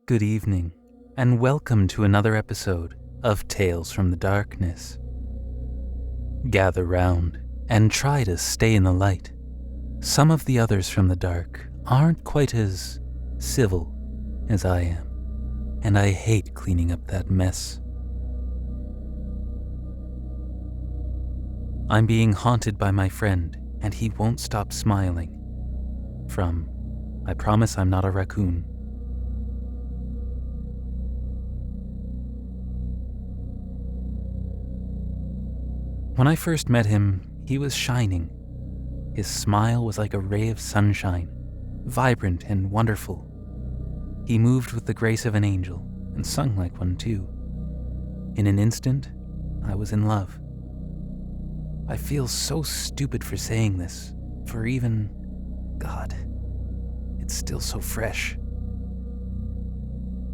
Good evening, and welcome to another episode of Tales from the Darkness. Gather round and try to stay in the light. Some of the others from the dark aren't quite as civil as I am, and I hate cleaning up that mess. I'm being haunted by my friend, and he won't stop smiling. From I Promise I'm Not a Raccoon. When I first met him, he was shining. His smile was like a ray of sunshine, vibrant and wonderful. He moved with the grace of an angel, and sung like one too. In an instant, I was in love. I feel so stupid for saying this, for even, God, it's still so fresh.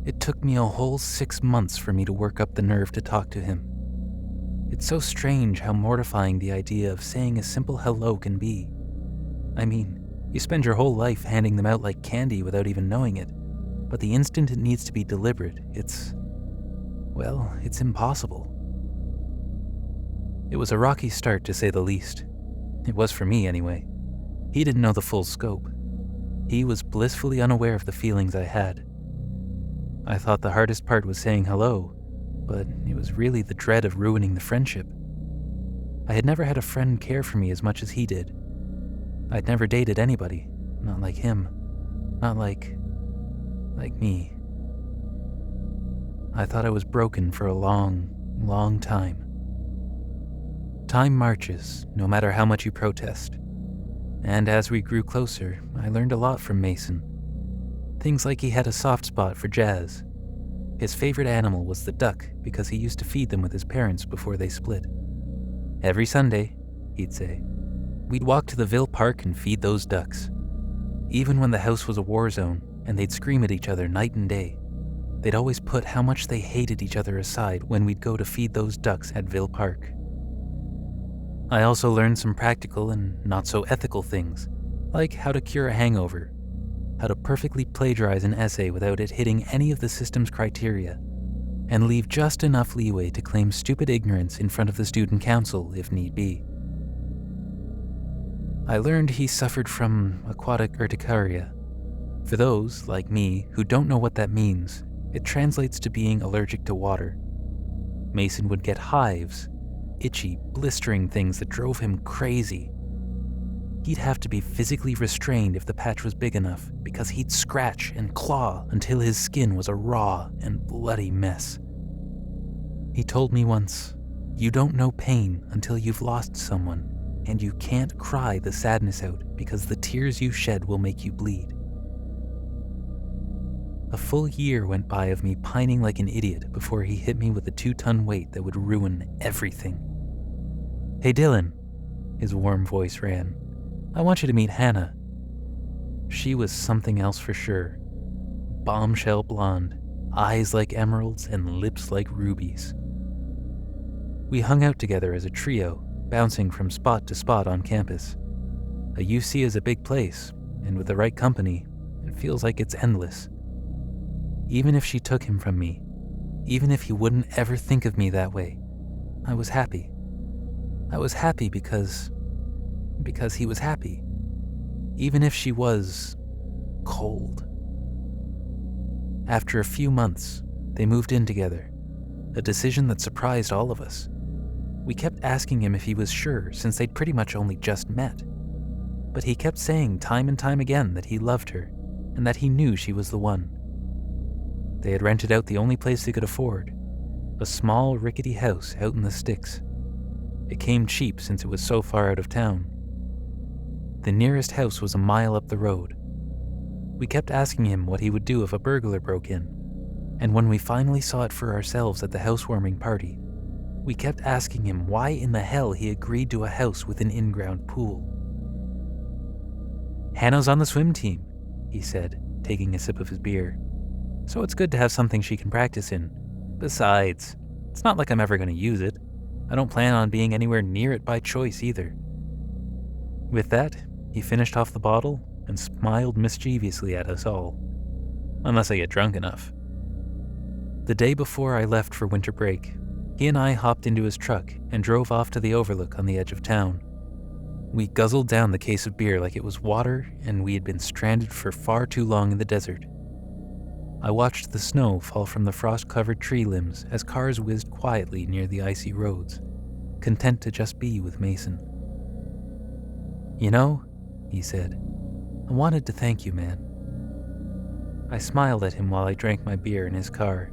It took me a whole 6 months for me to work up the nerve to talk to him. It's so strange how mortifying the idea of saying a simple hello can be. I mean, you spend your whole life handing them out like candy without even knowing it, but the instant it needs to be deliberate, it's impossible. It was a rocky start, to say the least. It was for me, anyway. He didn't know the full scope. He was blissfully unaware of the feelings I had. I thought the hardest part was saying hello, but it was really the dread of ruining the friendship. I had never had a friend care for me as much as he did. I'd never dated anybody, not like him, not like me. I thought I was broken for a long, long time. Time marches, no matter how much you protest. And as we grew closer, I learned a lot from Mason. Things like he had a soft spot for jazz. His favorite animal was the duck because he used to feed them with his parents before they split. Every Sunday, he'd say, we'd walk to the Ville Park and feed those ducks. Even when the house was a war zone and they'd scream at each other night and day, they'd always put how much they hated each other aside when we'd go to feed those ducks at Ville Park. I also learned some practical and not so ethical things, like how to cure a hangover, how to perfectly plagiarize an essay without it hitting any of the system's criteria, and leave just enough leeway to claim stupid ignorance in front of the student council if need be. I learned he suffered from aquatic urticaria. For those, like me, who don't know what that means, it translates to being allergic to water. Mason would get hives, itchy, blistering things that drove him crazy. He'd have to be physically restrained if the patch was big enough, because he'd scratch and claw until his skin was a raw and bloody mess. He told me once, "You don't know pain until you've lost someone, and you can't cry the sadness out because the tears you shed will make you bleed." A full year went by of me pining like an idiot before he hit me with a 2-ton weight that would ruin everything. "Hey Dylan," his warm voice ran. "I want you to meet Hannah." She was something else for sure. Bombshell blonde, eyes like emeralds and lips like rubies. We hung out together as a trio, bouncing from spot to spot on campus. A UC is a big place, and with the right company, it feels like it's endless. Even if she took him from me, even if he wouldn't ever think of me that way, I was happy. I was happy because he was happy, even if she was cold. After a few months, they moved in together, a decision that surprised all of us. We kept asking him if he was sure, since they'd pretty much only just met. But he kept saying time and time again that he loved her, and that he knew she was the one. They had rented out the only place they could afford, a small rickety house out in the sticks. It came cheap since it was so far out of town. The nearest house was a mile up the road. We kept asking him what he would do if a burglar broke in, and when we finally saw it for ourselves at the housewarming party, we kept asking him why in the hell he agreed to a house with an in-ground pool. "Hannah's on the swim team," he said, taking a sip of his beer. "So it's good to have something she can practice in. Besides, it's not like I'm ever going to use it. I don't plan on being anywhere near it by choice either." With that, he finished off the bottle and smiled mischievously at us all. "Unless I get drunk enough," The day before I left for winter break, he and I hopped into his truck and drove off to the overlook on the edge of town. We guzzled down the case of beer like it was water, and we had been stranded for far too long in the desert. I watched the snow fall from the frost-covered tree limbs as cars whizzed quietly near the icy roads, content to just be with Mason. "You know," he said, "I wanted to thank you, man." I smiled at him while I drank my beer in his car.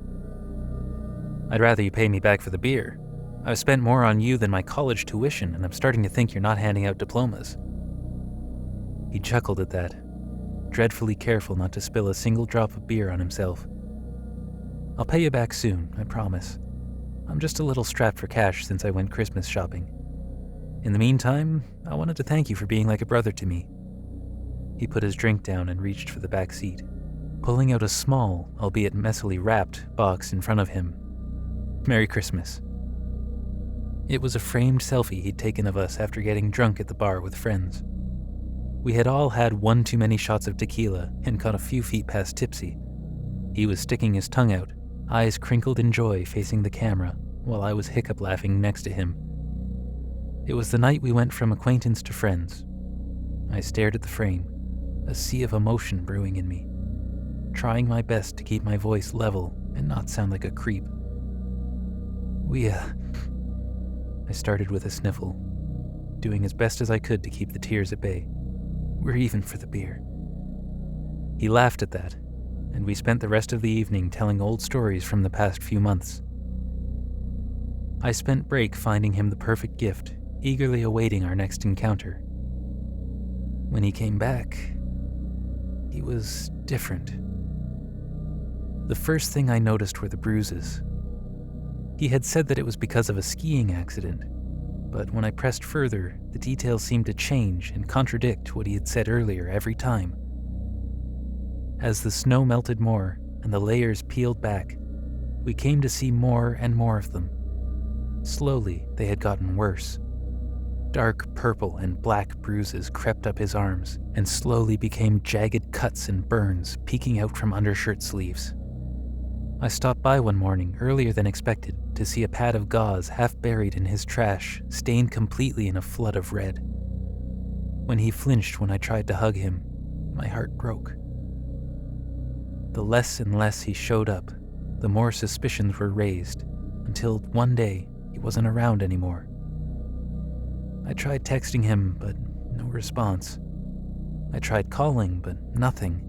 "I'd rather you pay me back for the beer. I've spent more on you than my college tuition, and I'm starting to think you're not handing out diplomas." He chuckled at that, dreadfully careful not to spill a single drop of beer on himself. "I'll pay you back soon, I promise. I'm just a little strapped for cash since I went Christmas shopping. In the meantime, I wanted to thank you for being like a brother to me." He put his drink down and reached for the back seat, pulling out a small, albeit messily wrapped, box in front of him. "Merry Christmas." It was a framed selfie he'd taken of us after getting drunk at the bar with friends. We had all had one too many shots of tequila and got a few feet past tipsy. He was sticking his tongue out, eyes crinkled in joy facing the camera, while I was hiccup laughing next to him. It was the night we went from acquaintance to friends. I stared at the frame, a sea of emotion brewing in me, trying my best to keep my voice level and not sound like a creep. I started with a sniffle, doing as best as I could to keep the tears at bay. "We're even for the beer." He laughed at that, and we spent the rest of the evening telling old stories from the past few months. I spent break finding him the perfect gift, eagerly awaiting our next encounter. When he came back, he was different. The first thing I noticed were the bruises. He had said that it was because of a skiing accident, but when I pressed further, the details seemed to change and contradict what he had said earlier every time. As the snow melted more and the layers peeled back, we came to see more and more of them. Slowly, they had gotten worse. Dark purple and black bruises crept up his arms and slowly became jagged cuts and burns peeking out from undershirt sleeves. I stopped by one morning earlier than expected to see a pad of gauze half buried in his trash, stained completely in a flood of red. When he flinched when I tried to hug him, my heart broke. The less and less he showed up, the more suspicions were raised, until one day he wasn't around anymore. I tried texting him, but no response. I tried calling, but nothing.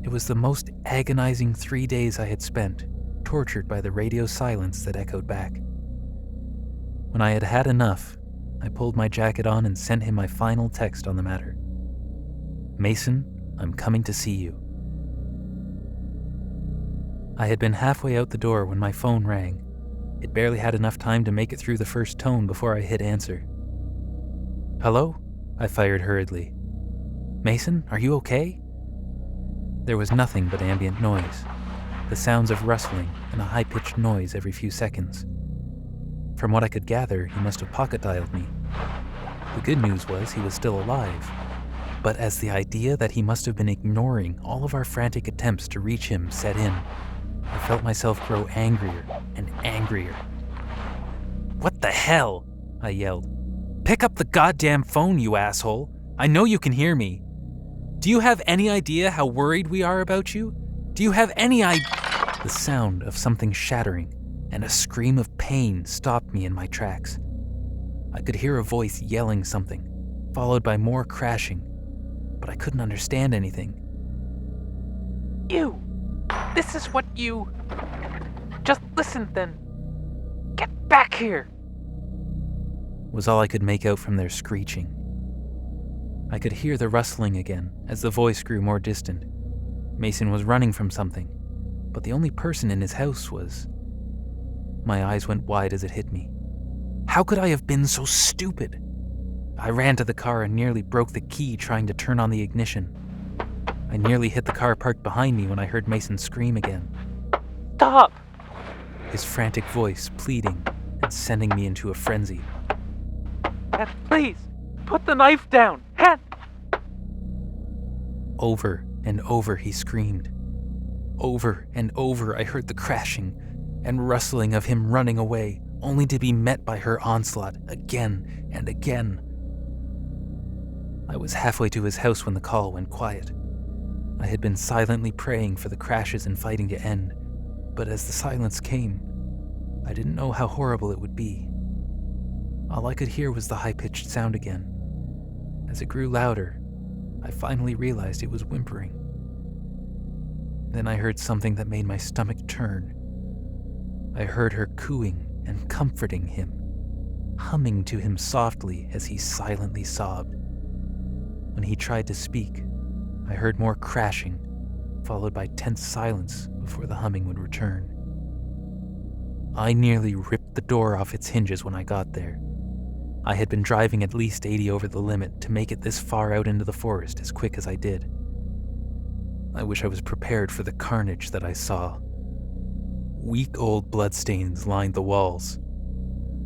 It was the most agonizing 3 days I had spent, tortured by the radio silence that echoed back. When I had had enough, I pulled my jacket on and sent him my final text on the matter. "Mason, I'm coming to see you." I had been halfway out the door when my phone rang. It barely had enough time to make it through the first tone before I hit answer. "Hello?" I fired hurriedly. "Mason, are you okay?" There was nothing but ambient noise, the sounds of rustling and a high-pitched noise every few seconds. From what I could gather, he must have pocket-dialed me. The good news was he was still alive, but as the idea that he must have been ignoring all of our frantic attempts to reach him set in, I felt myself grow angrier and angrier. "What the hell?" I yelled. "Pick up the goddamn phone, you asshole! I know you can hear me. Do you have any idea how worried we are about you? Do you have any idea?" The sound of something shattering and a scream of pain stopped me in my tracks. I could hear a voice yelling something, followed by more crashing, but I couldn't understand anything. "You! This is what you... Just listen then! Get back here!" was all I could make out from their screeching. I could hear the rustling again as the voice grew more distant. Mason was running from something, but the only person in his house was... My eyes went wide as it hit me. How could I have been so stupid? I ran to the car and nearly broke the key trying to turn on the ignition. I nearly hit the car parked behind me when I heard Mason scream again. "Stop!" His frantic voice pleading and sending me into a frenzy. "Please, put the knife down! Over and over he screamed. Over and over I heard the crashing and rustling of him running away, only to be met by her onslaught again and again. I was halfway to his house when the call went quiet. I had been silently praying for the crashes and fighting to end, but as the silence came, I didn't know how horrible it would be. All I could hear was the high-pitched sound again. As it grew louder, I finally realized it was whimpering. Then I heard something that made my stomach turn. I heard her cooing and comforting him, humming to him softly as he silently sobbed. When he tried to speak, I heard more crashing, followed by tense silence before the humming would return. I nearly ripped the door off its hinges when I got there. I had been driving at least 80 over the limit to make it this far out into the forest as quick as I did. I wish I was prepared for the carnage that I saw. Weak old bloodstains lined the walls.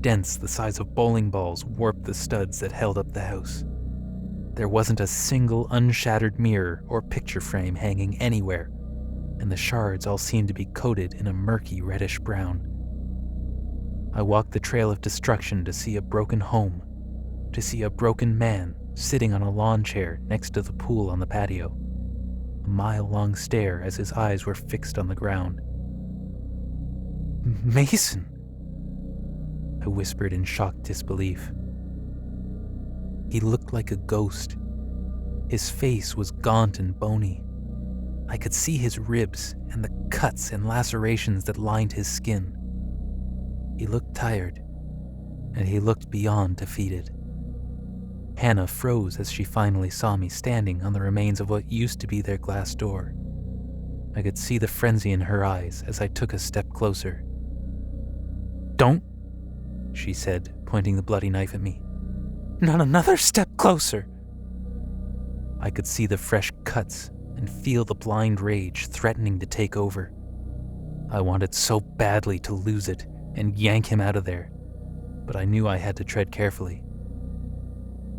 Dents the size of bowling balls warped the studs that held up the house. There wasn't a single unshattered mirror or picture frame hanging anywhere, and the shards all seemed to be coated in a murky reddish brown. I walked the trail of destruction to see a broken home, to see a broken man sitting on a lawn chair next to the pool on the patio, a mile-long stare as his eyes were fixed on the ground. "Mason!" I whispered in shocked disbelief. He looked like a ghost. His face was gaunt and bony. I could see his ribs and the cuts and lacerations that lined his skin. He looked tired, and he looked beyond defeated. Hannah froze as she finally saw me standing on the remains of what used to be their glass door. I could see the frenzy in her eyes as I took a step closer. "Don't," she said, pointing the bloody knife at me. "Not another step closer." I could see the fresh cuts and feel the blind rage threatening to take over. I wanted so badly to lose it and yank him out of there, but I knew I had to tread carefully.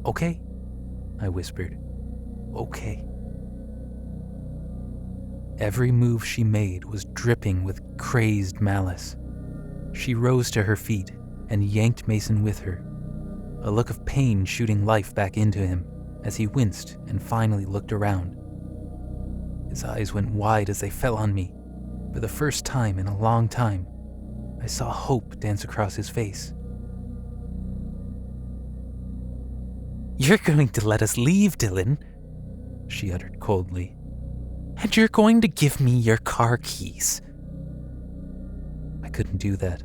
"Okay," I whispered. "Okay." Every move she made was dripping with crazed malice. She rose to her feet and yanked Mason with her, a look of pain shooting life back into him as he winced and finally looked around. His eyes went wide as they fell on me. For the first time in a long time, I saw hope dance across his face. "You're going to let us leave, Dylan," she uttered coldly. "And you're going to give me your car keys." I couldn't do that.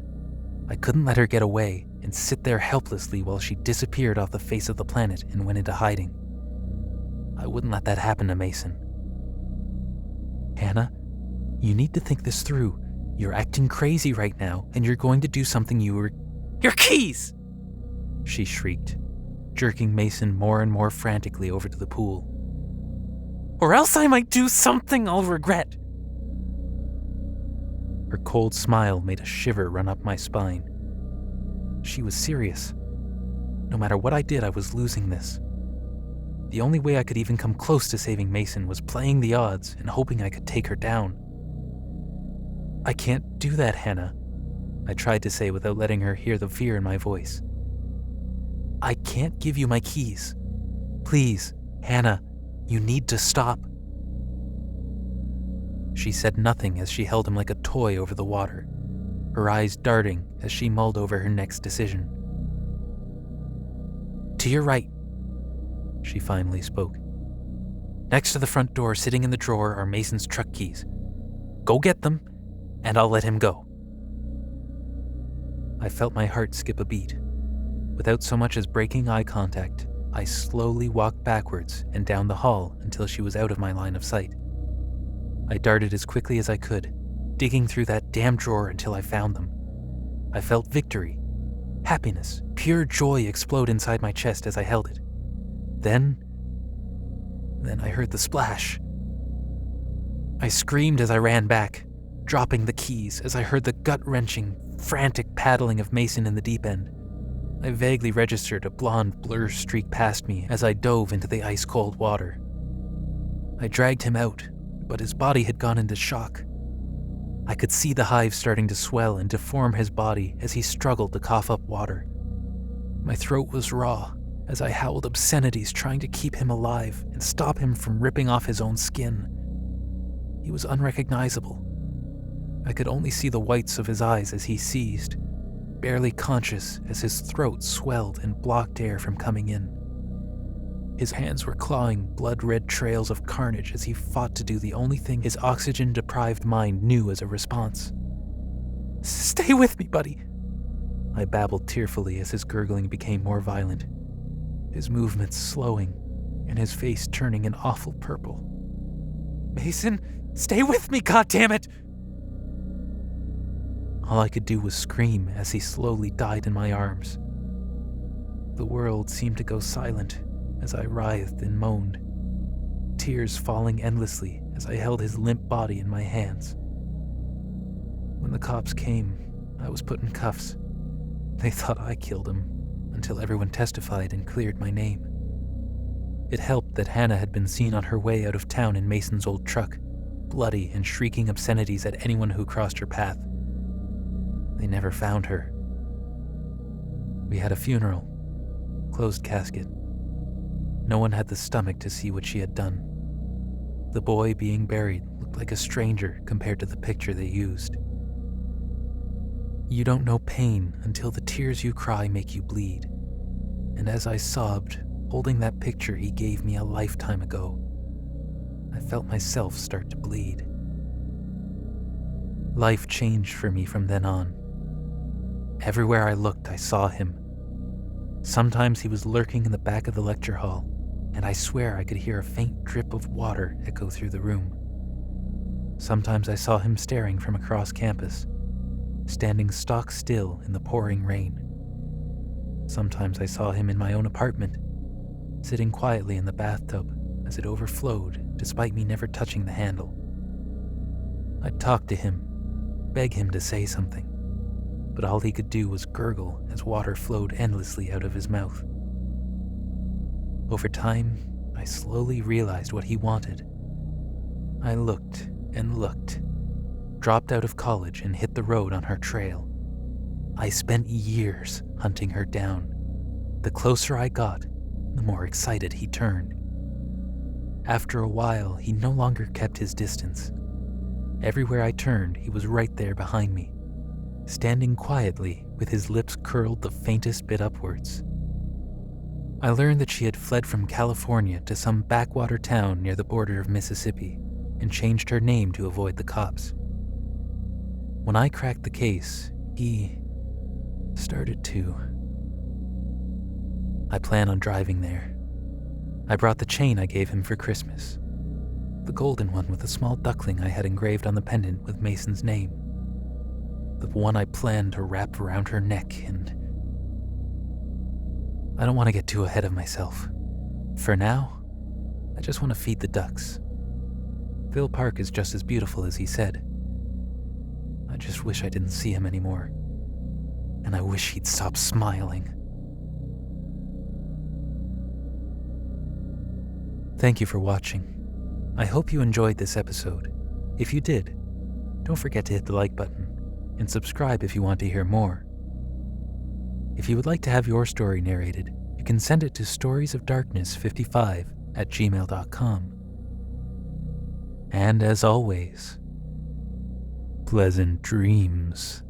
I couldn't let her get away and sit there helplessly while she disappeared off the face of the planet and went into hiding. I wouldn't let that happen to Mason. "Hannah, you need to think this through. You're acting crazy right now, and you're going to do something Your keys!" she shrieked, jerking Mason more and more frantically over to the pool. "Or else I might do something I'll regret." Her cold smile made a shiver run up my spine. She was serious. No matter what I did, I was losing this. The only way I could even come close to saving Mason was playing the odds and hoping I could take her down. "I can't do that, Hannah," I tried to say without letting her hear the fear in my voice. "I can't give you my keys. Please, Hannah, you need to stop." She said nothing as she held him like a toy over the water, her eyes darting as she mulled over her next decision. "To your right," she finally spoke. "Next to the front door, sitting in the drawer, are Mason's truck keys. Go get them, and I'll let him go." I felt my heart skip a beat. Without so much as breaking eye contact, I slowly walked backwards and down the hall until she was out of my line of sight. I darted as quickly as I could, digging through that damn drawer until I found them. I felt victory, happiness, pure joy explode inside my chest as I held it. Then I heard the splash. I screamed as I ran back, dropping the keys as I heard the gut-wrenching, frantic paddling of Mason in the deep end. I vaguely registered a blonde blur streak past me as I dove into the ice-cold water. I dragged him out, but his body had gone into shock, I could see the hive starting to swell and deform his body as he struggled to cough up water. My throat was raw as I howled obscenities trying to keep him alive and stop him from ripping off his own skin. He was unrecognizable. I could only see the whites of his eyes as he seized, barely conscious as his throat swelled and blocked air from coming in. His hands were clawing blood-red trails of carnage as he fought to do the only thing his oxygen-deprived mind knew as a response. "Stay with me, buddy," I babbled tearfully as his gurgling became more violent, his movements slowing and his face turning an awful purple. "Mason, stay with me, goddammit!" All I could do was scream as he slowly died in my arms. The world seemed to go silent as I writhed and moaned, tears falling endlessly as I held his limp body in my hands. When the cops came, I was put in cuffs. They thought I killed him, until everyone testified and cleared my name. It helped that Hannah had been seen on her way out of town in Mason's old truck, bloody and shrieking obscenities at anyone who crossed her path. They never found her. We had a funeral, closed casket. No one had the stomach to see what she had done. The boy being buried looked like a stranger compared to the picture they used. You don't know pain until the tears you cry make you bleed. And as I sobbed, holding that picture he gave me a lifetime ago, I felt myself start to bleed. Life changed for me from then on. Everywhere I looked, I saw him. Sometimes he was lurking in the back of the lecture hall, and I swear I could hear a faint drip of water echo through the room. Sometimes I saw him staring from across campus, standing stock still in the pouring rain. Sometimes I saw him in my own apartment, sitting quietly in the bathtub as it overflowed despite me never touching the handle. I'd talk to him, beg him to say something, but all he could do was gurgle as water flowed endlessly out of his mouth. Over time, I slowly realized what he wanted. I looked and looked, dropped out of college and hit the road on her trail. I spent years hunting her down. The closer I got, the more excited he turned. After a while, he no longer kept his distance. Everywhere I turned, he was right there behind me, standing quietly with his lips curled the faintest bit upwards. I learned that she had fled from California to some backwater town near the border of Mississippi and changed her name to avoid the cops. When I cracked the case, he started to. I plan on driving there. I brought the chain I gave him for Christmas, the golden one with a small duckling I had engraved on the pendant with Mason's name, the one I planned to wrap around her neck, and I don't want to get too ahead of myself. For now, I just want to feed the ducks. Phil Park is just as beautiful as he said. I just wish I didn't see him anymore. And I wish he'd stop smiling. Thank you for watching. I hope you enjoyed this episode. If you did, don't forget to hit the like button and subscribe if you want to hear more. If you would like to have your story narrated, you can send it to storiesofdarkness55@gmail.com. And as always, pleasant dreams.